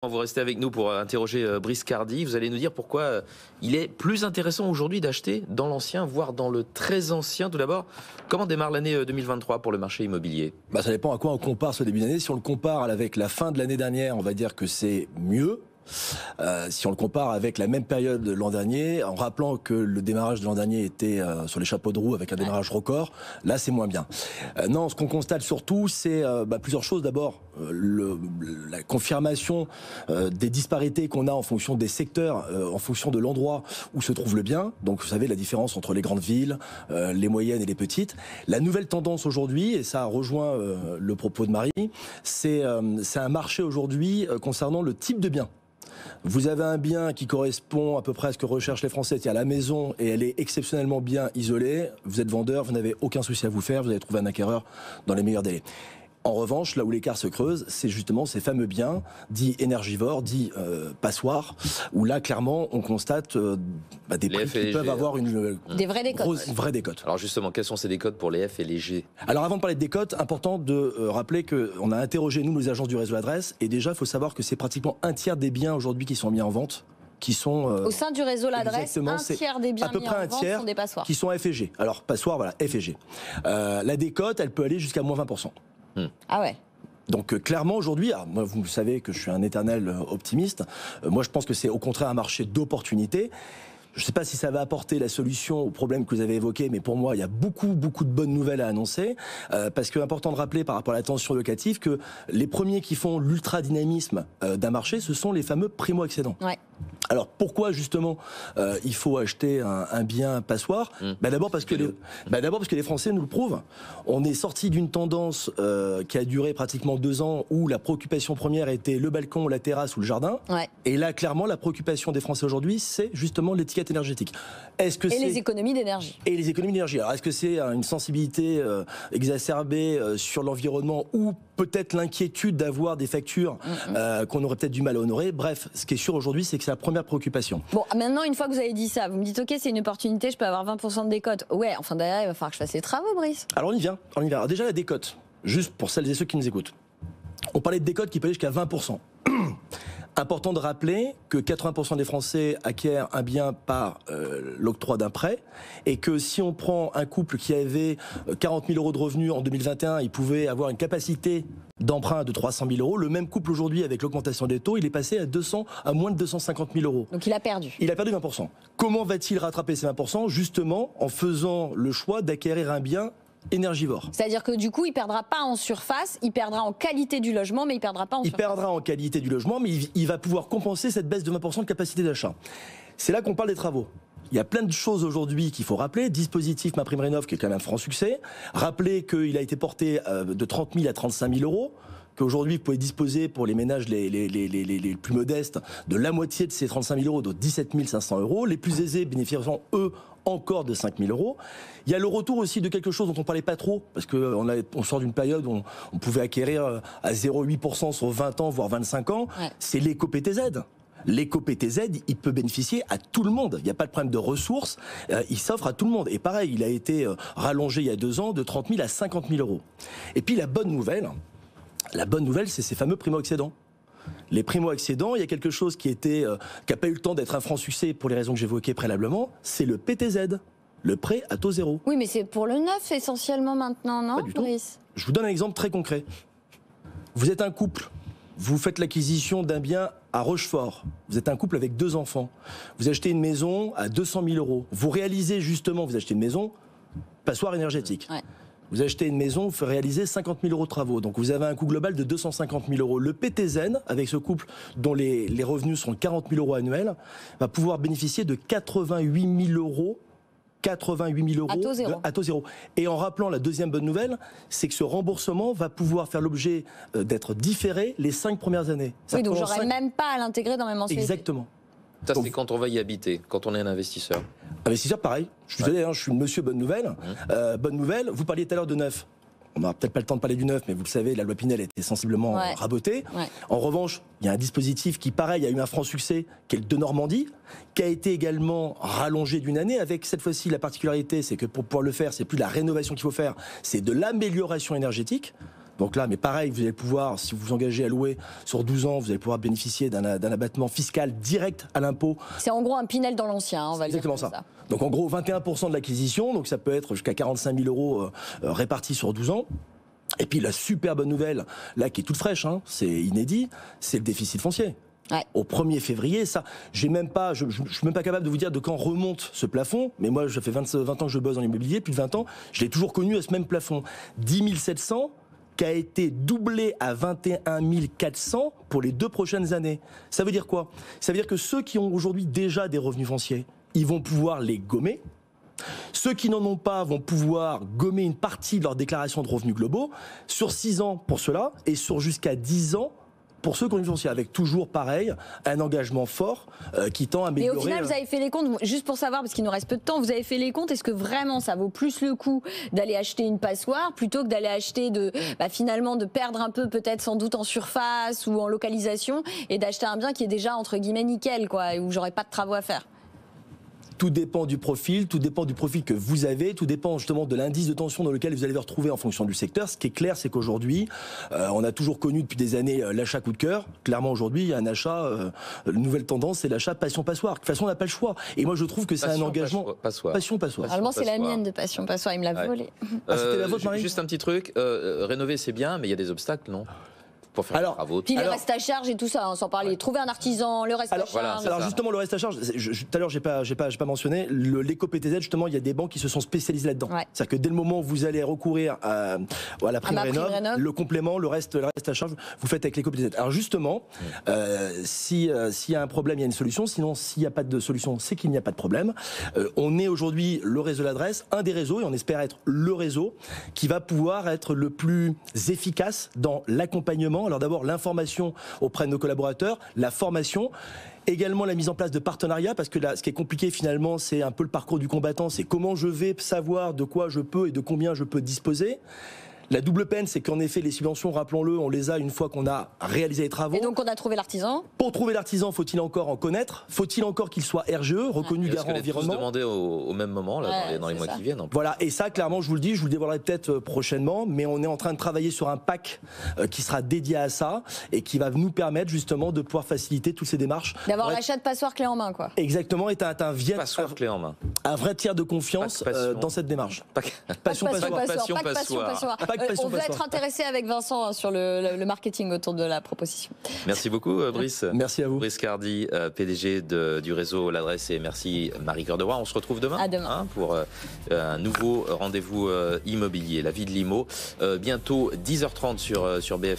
Vous restez avec nous pour interroger Brice Cardy. Vous allez nous dire pourquoi il est plus intéressant aujourd'hui d'acheter dans l'ancien, voire dans le très ancien. Tout d'abord, comment démarre l'année 2023 pour le marché immobilier ? Ça dépend à quoi on compare ce début d'année. Si on le compare avec la fin de l'année dernière, on va dire que c'est mieux. Si on le compare avec la même période de l'an dernier, en rappelant que le démarrage de l'an dernier était sur les chapeaux de roue avec un démarrage record, là c'est moins bien. Non, ce qu'on constate surtout, c'est plusieurs choses. D'abord, la confirmation des disparités qu'on a en fonction des secteurs, en fonction de l'endroit où se trouve le bien. Donc vous savez la différence entre les grandes villes, les moyennes et les petites. La nouvelle tendance aujourd'hui, et ça rejoint le propos de Marie, c'est un marché aujourd'hui concernant le type de bien. Vous avez un bien qui correspond à peu près à ce que recherchent les Français, c'est-à-dire la maison, et elle est exceptionnellement bien isolée. Vous êtes vendeur, vous n'avez aucun souci à vous faire, vous allez trouver un acquéreur dans les meilleurs délais. En revanche, là où l'écart se creuse, c'est justement ces fameux biens dits énergivores, dits passoires, où là, clairement, on constate des prix qui peuvent avoir des vraies décotes. Vraie décote. Alors justement, quelles sont ces décotes pour les F et les G ? Alors avant de parler de décotes, important de rappeler qu'on a interrogé, nous, nos agences du réseau Adresse, et déjà, il faut savoir que c'est pratiquement un tiers des biens aujourd'hui qui sont mis en vente. Qui sont, au sein du réseau L'Adresse, un tiers des biens mis en vente sont des passoires. Qui sont F et G. Alors, passoires, voilà, F et G. La décote, elle peut aller jusqu'à moins 20%. Ah ouais. Donc clairement aujourd'hui, moi vous savez que je suis un éternel optimiste, moi je pense que c'est au contraire un marché d'opportunités. Je ne sais pas si ça va apporter la solution au problème que vous avez évoqué, mais pour moi, il y a beaucoup de bonnes nouvelles à annoncer. Parce que important de rappeler par rapport à la tension locative que les premiers qui font l'ultra-dynamisme d'un marché, ce sont les fameux primo-accédants. Ouais. Alors pourquoi justement il faut acheter un bien passoire ? D'abord parce que les Français nous le prouvent. On est sorti d'une tendance qui a duré pratiquement 2 ans où la préoccupation première était le balcon, la terrasse ou le jardin. Ouais. Et là, clairement, la préoccupation des Français aujourd'hui, c'est justement l'étiquette énergétique. Les économies d'énergie. Et les économies d'énergie. Alors est-ce que c'est une sensibilité exacerbée sur l'environnement ou peut-être l'inquiétude d'avoir des factures qu'on aurait peut-être du mal à honorer ? Bref, ce qui est sûr aujourd'hui, c'est que c'est la première préoccupation. Bon, maintenant, une fois que vous avez dit ça, vous me dites, ok, c'est une opportunité, je peux avoir 20% de décote. Ouais, enfin derrière, il va falloir que je fasse les travaux, Brice. Alors on y vient. Alors, déjà, la décote, juste pour celles et ceux qui nous écoutent. On parlait de décote qui peut aller jusqu'à 20%. Important de rappeler que 80% des Français acquièrent un bien par l'octroi d'un prêt et que si on prend un couple qui avait 40 000 euros de revenus en 2021, il pouvait avoir une capacité d'emprunt de 300 000 euros. Le même couple aujourd'hui, avec l'augmentation des taux, il est passé à moins de 250 000 euros. Donc il a perdu. Il a perdu 20%. Comment va-t-il rattraper ces 20% ? Justement en faisant le choix d'acquérir un bien énergivore. C'est-à-dire que du coup, il perdra pas en surface, il perdra en qualité du logement, mais il perdra pas en surface. Il perdra en qualité du logement, mais il va pouvoir compenser cette baisse de 20% de capacité d'achat. C'est là qu'on parle des travaux. Il y a plein de choses aujourd'hui qu'il faut rappeler. Dispositif MaPrimeRénov' qui est quand même un franc succès. Rappeler qu'il a été porté de 30 000 à 35 000 euros. Qu'aujourd'hui, vous pouvez disposer pour les ménages les plus modestes de la moitié de ces 35 000 euros, de 17 500 euros. Les plus aisés bénéficieront, eux, encore de 5 000 euros. Il y a le retour aussi de quelque chose dont on ne parlait pas trop, parce qu'on sort d'une période où on pouvait acquérir à 0,8% sur 20 ans, voire 25 ans. Ouais. C'est l'éco-PTZ. L'éco-PTZ, il peut bénéficier à tout le monde. Il n'y a pas de problème de ressources. Il s'offre à tout le monde. Et pareil, il a été rallongé il y a 2 ans de 30 000 à 50 000 euros. Et puis la bonne nouvelle, c'est ces fameux primo-accédants. Les primo-accédants, il y a quelque chose qui n'a pas eu le temps d'être un franc succès pour les raisons que j'évoquais préalablement, c'est le PTZ, le prêt à taux zéro. Oui, mais c'est pour le neuf essentiellement maintenant, non, Brice ? Je vous donne un exemple très concret. Vous êtes un couple, vous faites l'acquisition d'un bien à Rochefort. Vous êtes un couple avec 2 enfants. Vous achetez une maison à 200 000 euros. Vous réalisez justement, vous achetez une maison, passoire énergétique. Ouais. Vous achetez une maison, vous faites réaliser 50 000 euros de travaux. Donc vous avez un coût global de 250 000 euros. Le PTZ, avec ce couple dont les revenus sont 40 000 euros annuels, va pouvoir bénéficier de 88 000 euros. 88 000 euros à taux zéro. Et en rappelant la deuxième bonne nouvelle, c'est que ce remboursement va pouvoir faire l'objet d'être différé les 5 premières années. Oui, donc j'aurais même pas à l'intégrer dans mes mensualités. Exactement. Ça, c'est quand on va y habiter, quand on est un investisseur. Investisseur, pareil. Je suis désolé, je suis monsieur bonne nouvelle. Bonne nouvelle, vous parliez tout à l'heure de neuf. On n'aura peut-être pas le temps de parler du neuf, mais vous le savez, la loi Pinel a été sensiblement rabotée. Ouais. En revanche, il y a un dispositif qui, pareil, a eu un franc succès, qui est le de Normandie, qui a été également rallongé d'1 année, avec cette fois-ci la particularité, c'est que pour pouvoir le faire, c'est plus la rénovation qu'il faut faire, c'est de l'amélioration énergétique. Donc là, mais pareil, vous allez pouvoir, si vous vous engagez à louer sur 12 ans, vous allez pouvoir bénéficier d'un abattement fiscal direct à l'impôt. C'est en gros un Pinel dans l'ancien, on va le dire comme ça. Donc en gros, 21% de l'acquisition, donc ça peut être jusqu'à 45 000 euros répartis sur 12 ans. Et puis la super bonne nouvelle, là qui est toute fraîche, hein, c'est inédit, c'est le déficit foncier. Ouais. Au 1er février, ça, je suis même pas capable de vous dire de quand remonte ce plafond, mais moi, ça fait 20 ans que je bosse dans l'immobilier, plus de 20 ans, je l'ai toujours connu à ce même plafond. 10 700 qui a été doublé à 21 400 pour les 2 prochaines années. Ça veut dire quoi? Ça veut dire que ceux qui ont aujourd'hui déjà des revenus fonciers, ils vont pouvoir les gommer. Ceux qui n'en ont pas vont pouvoir gommer une partie de leur déclaration de revenus globaux sur 6 ans pour ceux-là et sur jusqu'à 10 ans pour ceux qui ont une foncière, avec toujours pareil, un engagement fort qui tend à améliorer. Mais au final, vous avez fait les comptes, juste pour savoir, parce qu'il nous reste peu de temps, vous avez fait les comptes, est-ce que vraiment ça vaut plus le coup d'aller acheter une passoire plutôt que d'aller acheter finalement de perdre un peu peut-être sans doute en surface ou en localisation et d'acheter un bien qui est déjà entre guillemets nickel, quoi, où j'aurais pas de travaux à faire? Tout dépend du profil que vous avez, tout dépend justement de l'indice de tension dans lequel vous allez vous retrouver en fonction du secteur. Ce qui est clair, c'est qu'aujourd'hui, on a toujours connu depuis des années l'achat coup de cœur. Clairement, aujourd'hui, il y a un achat, une nouvelle tendance, c'est l'achat passion passoire. De toute façon, on n'a pas le choix. Et moi, je trouve que c'est un engagement. Passion passoire. Normalement, c'est la mienne de passion passoire, il me l'a volée. C'était la vôtre, Marie ? Juste un petit truc, rénover c'est bien, mais il y a des obstacles, non ? Pour faire les travaux. Puis le reste à charge et tout ça, sans parler. Trouver un artisan, le reste à charge. Voilà, alors justement, le reste à charge, tout à l'heure, j'ai pas mentionné, l'éco-PTZ, justement, il y a des banques qui se sont spécialisées là-dedans. Ouais. C'est-à-dire que dès le moment où vous allez recourir à la prime rénov, le complément, le reste à charge, vous faites avec l'éco-PTZ. Alors justement, s'il y a un problème, il y a une solution. Sinon, s'il n'y a pas de solution, c'est qu'il n'y a pas de problème. On est aujourd'hui le réseau de l'adresse, un des réseaux, et on espère être le réseau qui va pouvoir être le plus efficace dans l'accompagnement. Alors d'abord l'information auprès de nos collaborateurs, la formation, également la mise en place de partenariats, parce que là, ce qui est compliqué finalement, c'est un peu le parcours du combattant, c'est comment je vais savoir de quoi je peux et de combien je peux disposer. La double peine, c'est qu'en effet, les subventions, rappelons-le, on les a une fois qu'on a réalisé les travaux. Et donc on a trouvé l'artisan. Pour trouver l'artisan, faut-il encore en connaître? Faut-il encore qu'il soit RGE, reconnu garant environnement? Demander au même moment, là, dans les mois qui viennent. Voilà, et ça, clairement, je vous le dévoilerai peut-être prochainement, mais on est en train de travailler sur un pack qui sera dédié à ça et qui va nous permettre justement de pouvoir faciliter toutes ces démarches. D'avoir l'achat de passoire clé en main, quoi. Exactement, et t'as clé en main. Un vrai tiers de confiance dans cette démarche. Passion passoire. On va être intéressé avec Vincent sur le marketing autour de la proposition. Merci beaucoup, Brice. Merci à vous. Brice Cardy, PDG du réseau L'Adresse, et merci Marie Cœur de Roi. On se retrouve demain, pour un nouveau rendez-vous immobilier, la vie de l'IMO. Bientôt 10h30 sur BFM.